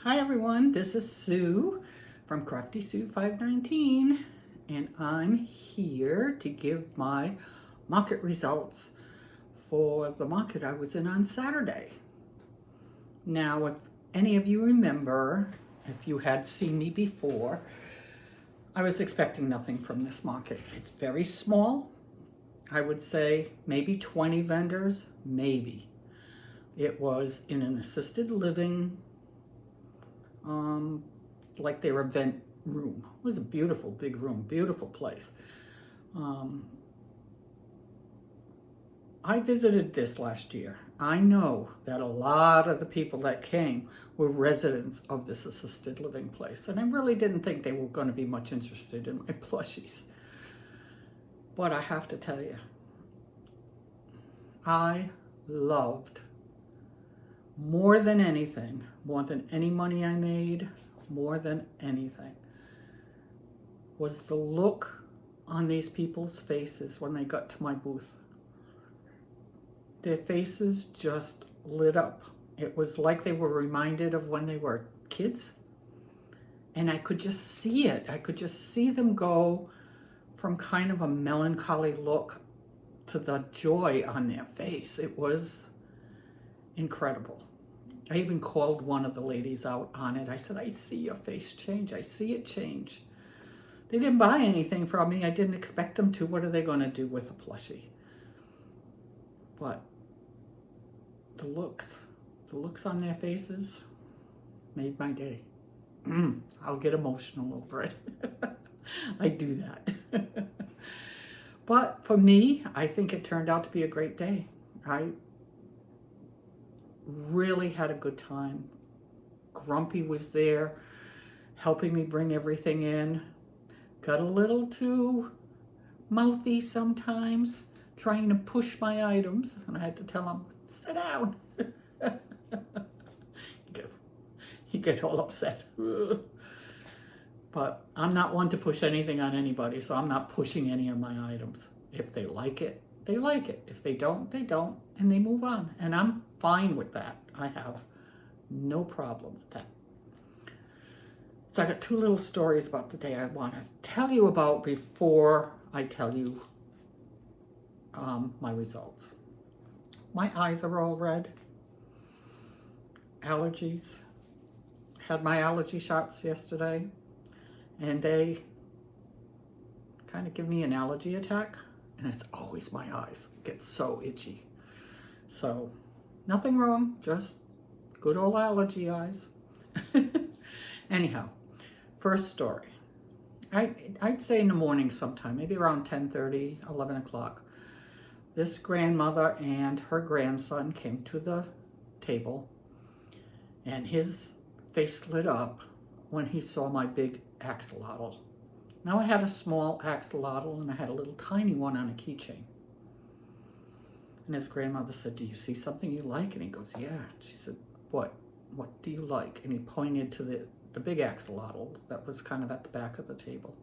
Hi everyone, this is Sue from Crafty Sue 519, and I'm here to give my market results for the market I was in on Saturday. Now, if any of you remember, if you had seen me before, I was expecting nothing from this market. It's very small. I would say maybe 20 vendors, maybe. It was in an assisted living like their event room. It was a beautiful big room, beautiful place. I visited this last year. I know that a lot of the people that came were residents of this assisted living place, and I really didn't think they were going to be much interested in my plushies. But I have to tell you, I loved more than anything, more than any money I made, more than anything, was the look on these people's faces when they got to my booth. Their faces just lit up. It was like they were reminded of when they were kids. And I could just see it. I could just see them go from kind of a melancholy look to the joy on their face. It was incredible. I even called one of the ladies out on it. I said, I see your face change. I see it change. They didn't buy anything from me. I didn't expect them to. What are they going to do with a plushie? But the looks on their faces made my day. I'll get emotional over it. I do that. But for me, I think it turned out to be a great day. I really had a good time. Grumpy was there helping me bring everything in. Got a little too mouthy sometimes, trying to push my items, and I had to tell him, sit down. He get all upset. But I'm not one to push anything on anybody, so I'm not pushing any of my items. If they like it, they like it. If they don't, they don't, and they move on. And I'm fine with that. I have no problem with that. So I got two little stories about the day I want to tell you about before I tell you my results. My eyes are all red. Allergies. Had my allergy shots yesterday, and they kind of give me an allergy attack, and it's always my eyes get so itchy. So nothing wrong, just good old allergy eyes. Anyhow, first story. I'd say in the morning sometime, maybe around 10:30, 11 o'clock, this grandmother and her grandson came to the table, and his face lit up when he saw my big axolotl. Now I had a small axolotl and I had a little tiny one on a keychain. And his grandmother said, do you see something you like? And he goes, yeah. She said, what? What do you like? And he pointed to the big axolotl that was kind of at the back of the table.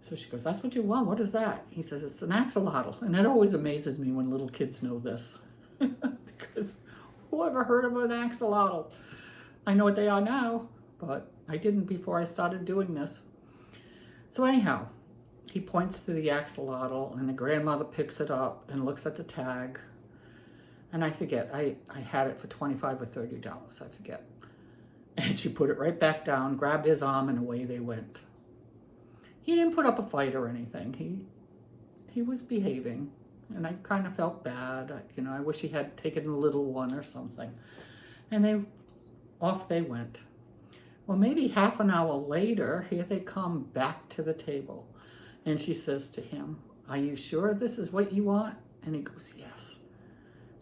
So she goes, that's what you want? What is that? He says, it's an axolotl. And it always amazes me when little kids know this. Because who ever heard of an axolotl? I know what they are now, but I didn't before I started doing this. So anyhow, he points to the axolotl, and the grandmother picks it up and looks at the tag. And I forget, I had it for $25 or $30, I forget. And she put it right back down, grabbed his arm, and away they went. He didn't put up a fight or anything. He was behaving, and I kind of felt bad. I wish he had taken a little one or something. And off they went. Well, maybe half an hour later, here they come back to the table. And she says to him, are you sure this is what you want? And he goes, yes.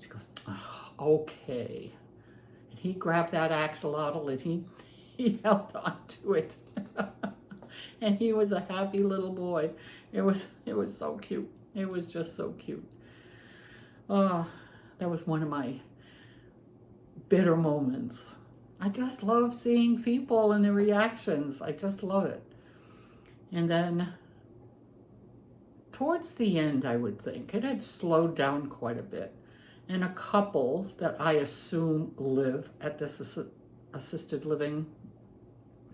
She goes, oh, okay. And he grabbed that axolotl and he held on to it. And he was a happy little boy. It was so cute. It was just so cute. Oh, that was one of my bitter moments. I just love seeing people and their reactions. I just love it. And then towards the end, I would think, it had slowed down quite a bit. And a couple that I assume live at this assisted living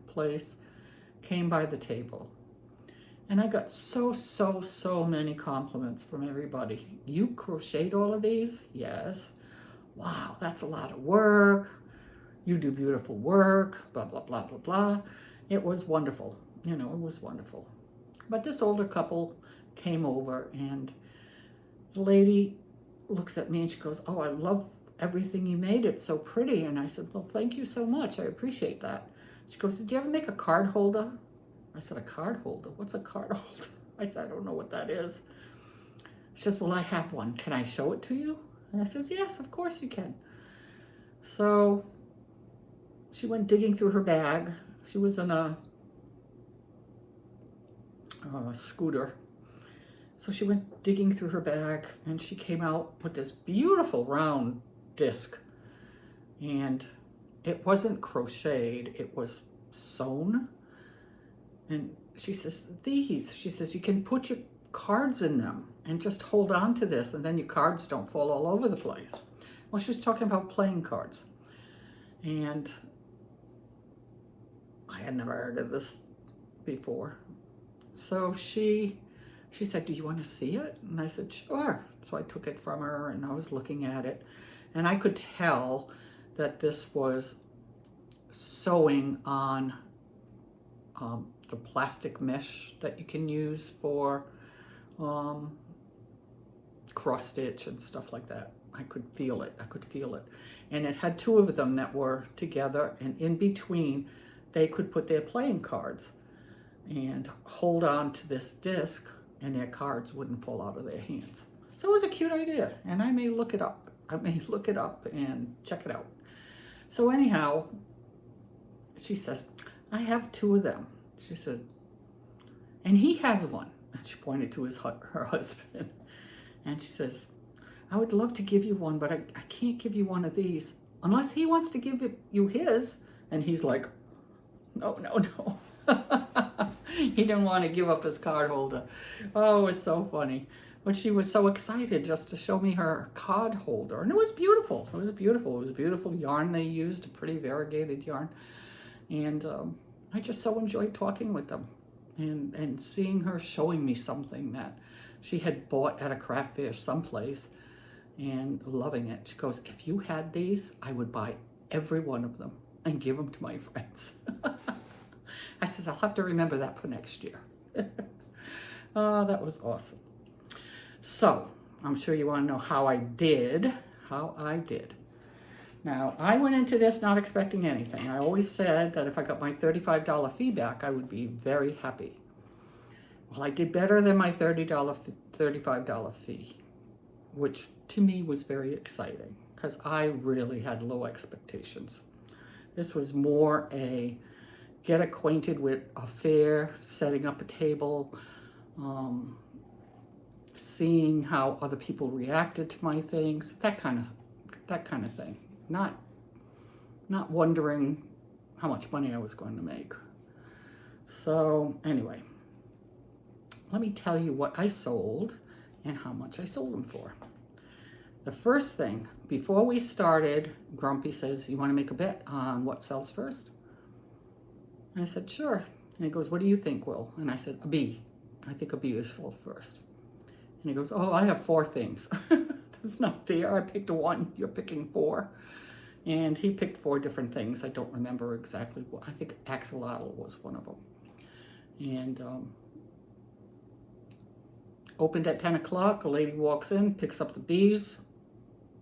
place came by the table. And I got so many compliments from everybody. You crocheted all of these? Yes. Wow, that's a lot of work. You do beautiful work, blah, blah, blah, blah, blah. It was wonderful. You know, it was wonderful. But this older couple came over, and the lady looks at me and she goes, oh, I love everything you made. It's so pretty. And I said, well, thank you so much. I appreciate that. She goes, did you ever make a card holder? I said, a card holder? What's a card holder? I said, I don't know what that is. She says, well, I have one. Can I show it to you? And I says, yes, of course you can. So she went digging through her bag. She was in a scooter. So she went digging through her bag, and she came out with this beautiful round disc. And it wasn't crocheted, it was sewn. And she says, she says, you can put your cards in them and just hold on to this, and then your cards don't fall all over the place. Well, she was talking about playing cards. And I had never heard of this before. So she said, do you want to see it? And I said, sure. So I took it from her, and I was looking at it. And I could tell that this was sewing on the plastic mesh that you can use for cross stitch and stuff like that. I could feel it. I could feel it. And it had two of them that were together, and in between they could put their playing cards and hold on to this disc, and their cards wouldn't fall out of their hands. So it was a cute idea, and I may look it up. I may look it up and check it out. So anyhow, she says, I have two of them. She said, and he has one. And she pointed to her husband. And she says, I would love to give you one, but I can't give you one of these unless he wants to give you his. And he's like, no. He didn't want to give up his card holder. Oh, it was so funny. But she was so excited just to show me her card holder. And it was beautiful. It was beautiful. It was beautiful yarn they used, a pretty variegated yarn. And I just so enjoyed talking with them and seeing her showing me something that she had bought at a craft fair someplace and loving it. She goes, if you had these, I would buy every one of them and give them to my friends. I says, I'll have to remember that for next year. Oh, that was awesome. So, I'm sure you want to know how I did. Now, I went into this not expecting anything. I always said that if I got my $35 fee back, I would be very happy. Well, I did better than my $35 fee, which to me was very exciting because I really had low expectations. This was more a get acquainted with a fair, setting up a table, seeing how other people reacted to my things, that kind of thing. Not wondering how much money I was going to make. So anyway, let me tell you what I sold and how much I sold them for. The first thing, before we started, Grumpy says, you want to make a bet on what sells first? And I said, sure. And he goes, what do you think, Will? And I said, a bee. I think a bee is sold first. And he goes, oh, I have 4 things. That's not fair. I picked 1. You're picking 4. And he picked 4 different things. I don't remember exactly what. I think axolotl was one of them. And opened at 10 o'clock. A lady walks in, picks up the bees,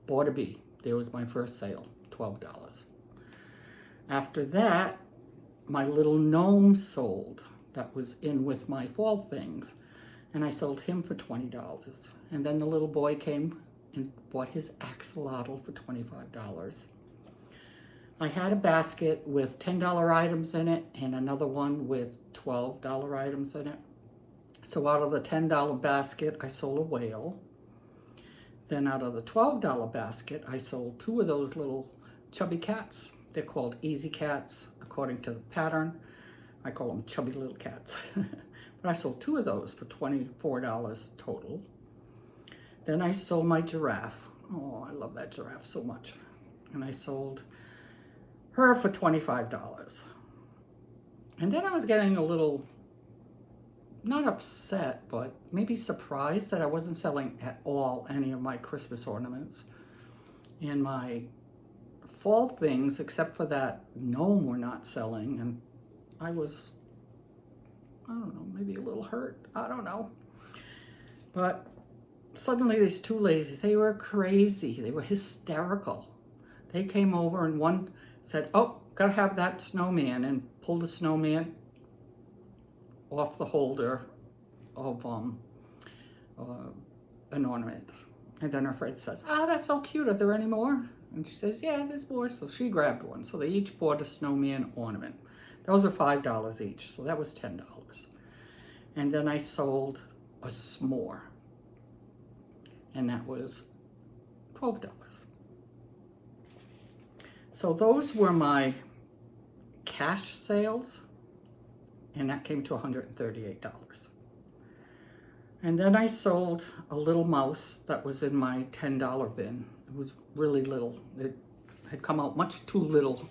bought a bee. There was my first sale, $12. After that, my little gnome sold. That was in with my fall things. And I sold him for $20. And then the little boy came and bought his axolotl for $25. I had a basket with $10 items in it and another one with $12 items in it. So out of the $10 basket, I sold a whale. Then out of the $12 basket, I sold 2 of those little chubby cats. They're called easy cats, according to the pattern. I call them chubby little cats. But I sold 2 of those for $24 total. Then I sold my giraffe. Oh, I love that giraffe so much. And I sold her for $25. And then I was getting a little, not upset, but maybe surprised that I wasn't selling at all any of my Christmas ornaments. And my fall things, except for that gnome, were not selling. And I was, I don't know, maybe a little hurt. I don't know. But suddenly these two ladies, they were crazy. They were hysterical. They came over and one said, oh, gotta have that snowman, and pulled the snowman off the holder of an ornament. And then her friend says, oh, that's so cute. Are there any more? And she says, yeah, there's more. So she grabbed one. So they each bought a snowman ornament. Those are $5 each. So that was $10. And then I sold a s'more. And that was $12. So those were my cash sales, and that came to $138. And then I sold a little mouse that was in my $10 bin. It was really little. It had come out much too little.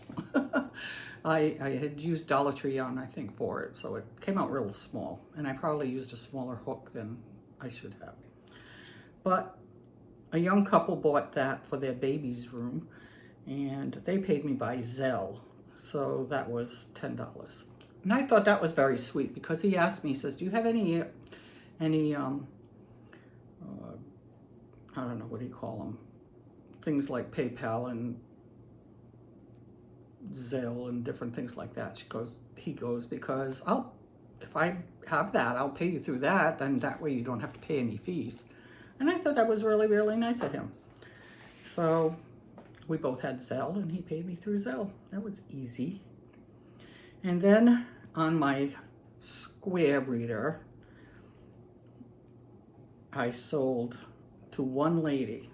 I had used Dollar Tree yarn, I think, for it, so it came out real small, and I probably used a smaller hook than I should have. But a young couple bought that for their baby's room, and they paid me by Zelle, so that was $10. And I thought that was very sweet, because he asked me, he says, do you have any I don't know, what do you call them? Things like PayPal and Zelle and different things like that. He goes, because if I have that, I'll pay you through that, then that way you don't have to pay any fees. And I thought that was really, really nice of him. So we both had Zelle, and he paid me through Zelle. That was easy. And then on my square reader, I sold to one lady.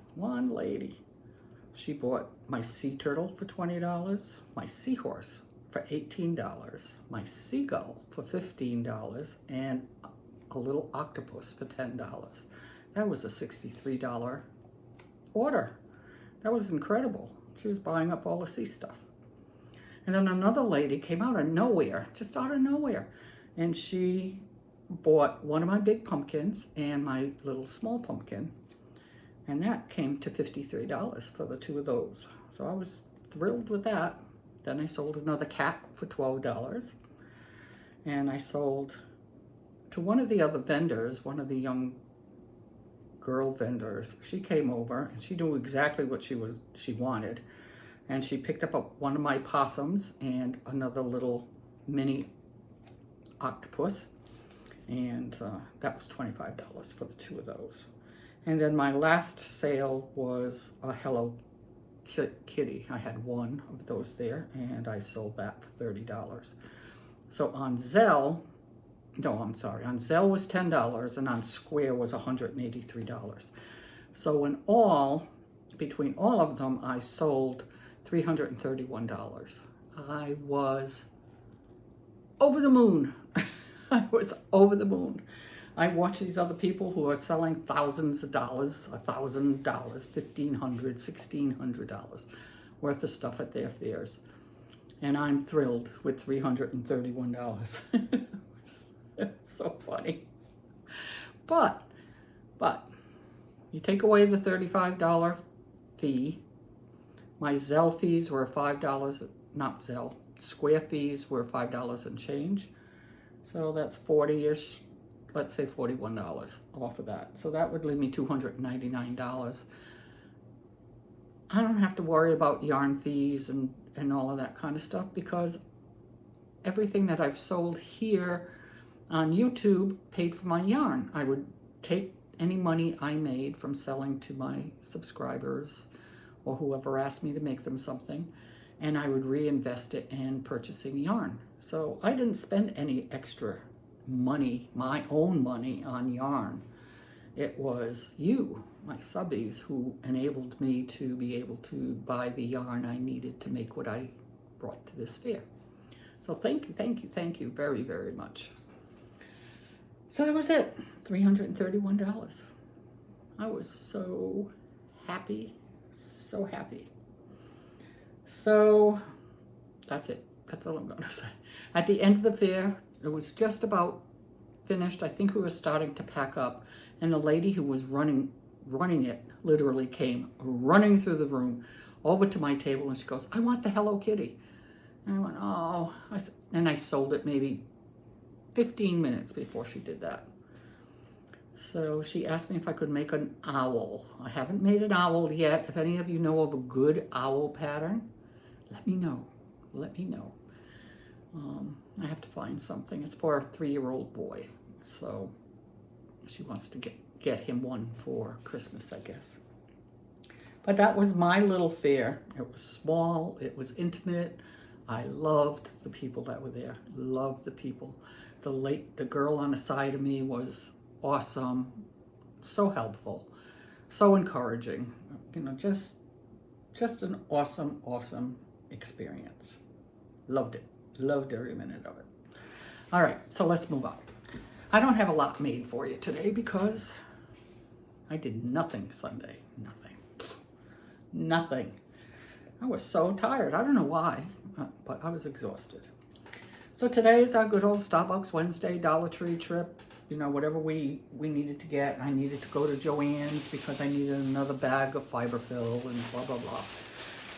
She bought my sea turtle for $20, my seahorse for $18, my seagull for $15, and a little octopus for $10. That was a $63 order. That was incredible. She was buying up all the sea stuff. And then another lady came out of nowhere, just out of nowhere, and she bought one of my big pumpkins and my little small pumpkin, and that came to $53 for the two of those. So I was thrilled with that. Then I sold another cat for $12, and I sold to one of the other vendors, one of the young girl vendors. She came over, and she knew exactly what she wanted, and she picked up one of my possums and another little mini octopus, and that was $25 for the two of those. And then my last sale was a Hello Kitty. I had one of those there, and I sold that for $30. So on Zelle, on Zelle was $10, and on Square was $183. So in all, between all of them, I sold $331. I was over the moon. I was over the moon. I watch these other people who are selling thousands of dollars, $1,000, $1,500, $1,600 worth of stuff at their fairs. And I'm thrilled with $331. It's so funny. But you take away the $35 fee. My Zelle fees were $5, not Zelle, Square fees were $5 and change. So that's 40-ish, let's say $41 off of that. So that would leave me $299. I don't have to worry about yarn fees and all of that kind of stuff, because everything that I've sold here on YouTube paid for my yarn. I would take any money I made from selling to my subscribers or whoever asked me to make them something, and I would reinvest it in purchasing yarn. So I didn't spend any extra money, my own money, on yarn. It was you, my subbies, who enabled me to be able to buy the yarn I needed to make what I brought to this fair. So thank you very, very much. So that was it, $331. I was so happy, so happy. So That's it. That's all I'm going to say. At the end of the fair, it was just about finished. I think we were starting to pack up, and the lady who was running it literally came running through the room over to my table, and she goes, "I want the Hello Kitty." And I went, "Oh." And I sold it maybe 15 minutes before she did that. So she asked me if I could make an owl. I haven't made an owl yet. If any of you know of a good owl pattern, let me know. Let me know. I have to find something. It's for a 3-year-old boy. So she wants to get him one for Christmas, I guess. But that was my little fair. It was small. It was intimate. I loved the people that were there. Loved the people. The girl on the side of me was awesome. So helpful. So encouraging. You know, just an awesome experience. Loved it. Loved every minute of it. All right, so let's move on. I don't have a lot made for you today because I did nothing Sunday. Nothing. I was so tired. I don't know why, but I was exhausted. So today is our good old Starbucks Wednesday Dollar Tree trip. You know, whatever we needed to get. I needed to go to Joann's because I needed another bag of fiberfill and blah, blah, blah.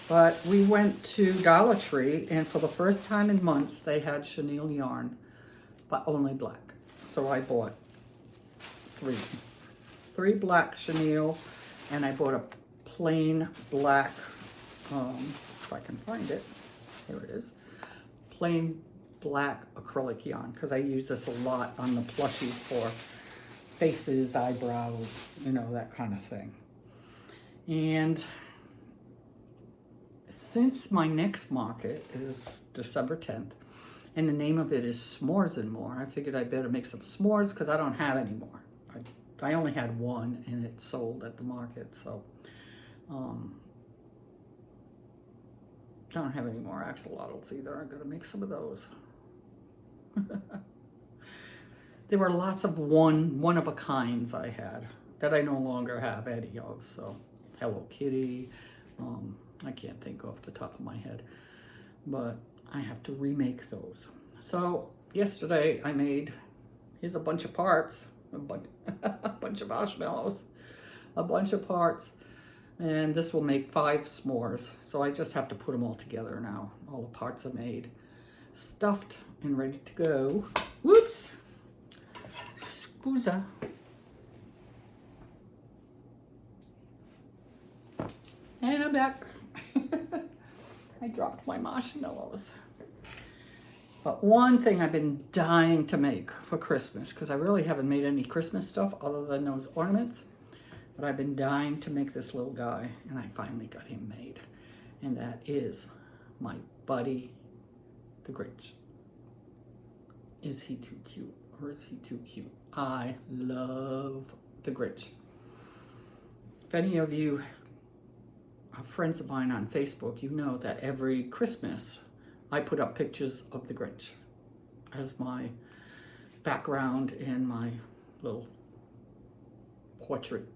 But we went to Dollar Tree, and for the first time in months, they had chenille yarn, but only black. So I bought three black chenille, and I bought a plain black, if I can find it, here it is, plain black acrylic yarn, because I use this a lot on the plushies for faces, eyebrows, you know, that kind of thing. And since my next market is December 10th, and the name of it is S'mores and More, I figured I better make some s'mores because I don't have any more. I only had one, and it sold at the market, so I don't have any more axolotls either. I'm gonna make some of those. There were lots of one of a kinds I had that I no longer have any of. So Hello Kitty, I can't think off the top of my head, but I have to remake those. So yesterday I made, here's a bunch of parts, a bunch of marshmallows, a bunch of parts, and this will make 5 s'mores. So I just have to put them all together now. All the parts are made, stuffed, and ready to go. Whoops! Scusa. And I'm back. I dropped my marshmallows. But one thing I've been dying to make for Christmas, because I really haven't made any Christmas stuff other than those ornaments, but I've been dying to make this little guy, and I finally got him made. And that is my buddy, the Grinch. Is he too cute, or is he too cute? I love the Grinch. If any of you are friends of mine on Facebook, you know that every Christmas I put up pictures of the Grinch as my background, in my little portrait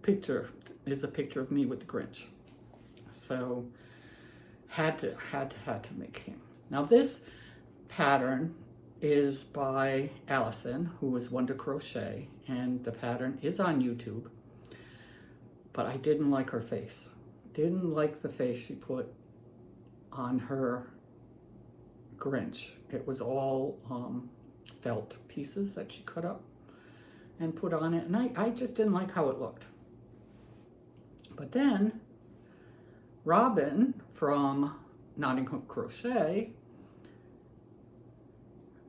picture is a picture of me with the Grinch. So had to make him. Now this pattern is by Allison, who is Wonder Crochet, and the pattern is on YouTube, but I didn't like her face. Didn't like the face she put on her Grinch. It was all felt pieces that she cut up and put on it, and I just didn't like how it looked. But then Robin from Knotting Hook Crochet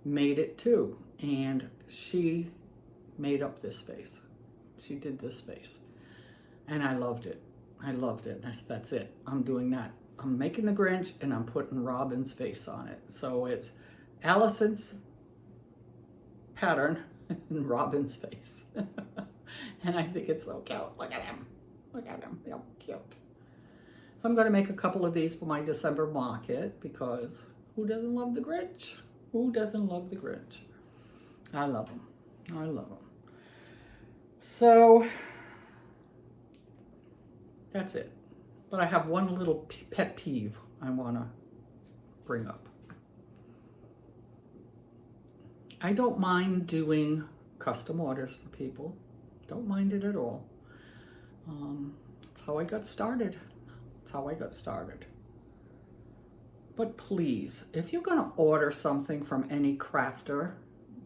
made it too, and she made up this face. She did this face, and I loved it. I loved it. That's it. I'm doing that. I'm making the Grinch, and I'm putting Robin's face on it. So it's Allison's pattern and Robin's face. And I think it's so cute. Look at him. Look at him. How cute. So I'm going to make a couple of these for my December market, because who doesn't love the Grinch? Who doesn't love the Grinch? I love him. I love him. So that's it. But I have one little pet peeve I want to bring up. I don't mind doing custom orders for people. Don't mind it at all. That's how I got started. That's how I got started. But please, if you're going to order something from any crafter,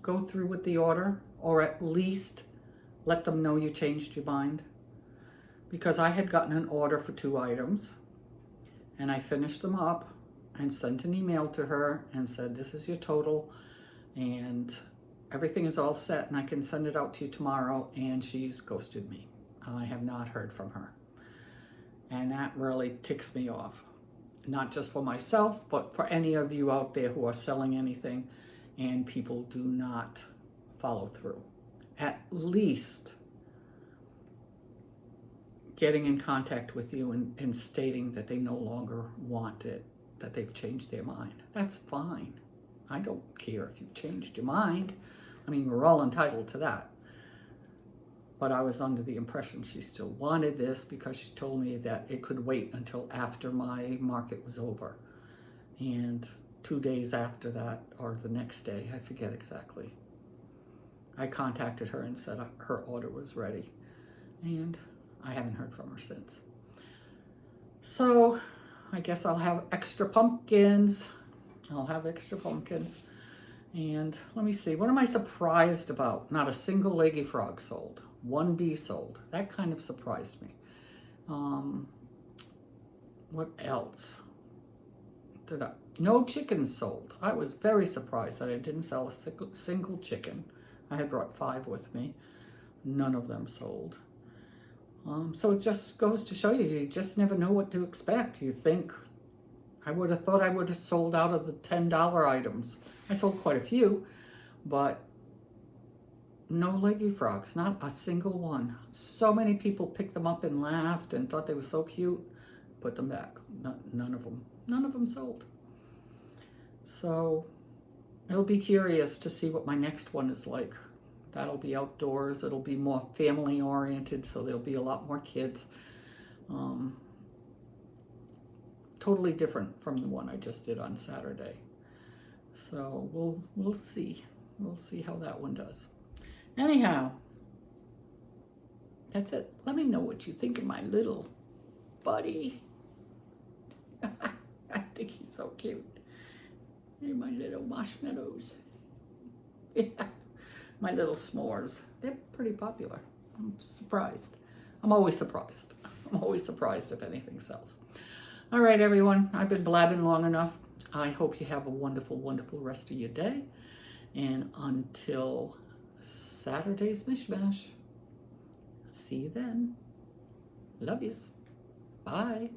go through with the order, or at least let them know you changed your mind. Because I had gotten an order for 2 items, and I finished them up and sent an email to her and said, this is your total, and everything is all set, and I can send it out to you tomorrow, and she's ghosted me. I have not heard from her. And that really ticks me off. Not just for myself, but for any of you out there who are selling anything and people do not follow through. At least getting in contact with you and stating that they no longer want it, that they've changed their mind. That's fine. I don't care if you've changed your mind. I mean, we're all entitled to that. But I was under the impression she still wanted this because she told me that it could wait until after my market was over. And 2 days after that, or the next day, I forget exactly, I contacted her and said her order was ready. And I haven't heard from her since. So I guess I'll have extra pumpkins. I'll have extra pumpkins. And let me see, what am I surprised about? Not a single leggy frog sold. 1 bee sold. That kind of surprised me. What else? No chickens sold. I was very surprised that I didn't sell a single chicken. I had brought 5 with me. None of them sold. So it just goes to show you just never know what to expect. You think, I would have thought I would have sold out of the $10 items. I sold quite a few, but no leggy frogs, not a single one. So many people picked them up and laughed and thought they were so cute. Put them back. None of them sold. So it'll be curious to see what my next one is like. That'll be outdoors. It'll be more family oriented, so there'll be a lot more kids. Totally different from the one I just did on Saturday. So we'll see. We'll see how that one does. Anyhow, that's it. Let me know what you think of my little buddy. I think he's so cute. Hey, my little marshmallows. Yeah, my little s'mores. They're pretty popular. I'm surprised. I'm always surprised. I'm always surprised if anything sells. All right, everyone. I've been blabbing long enough. I hope you have a wonderful, wonderful rest of your day. And until Saturday's Mishmash. See you then. Love yous. Bye.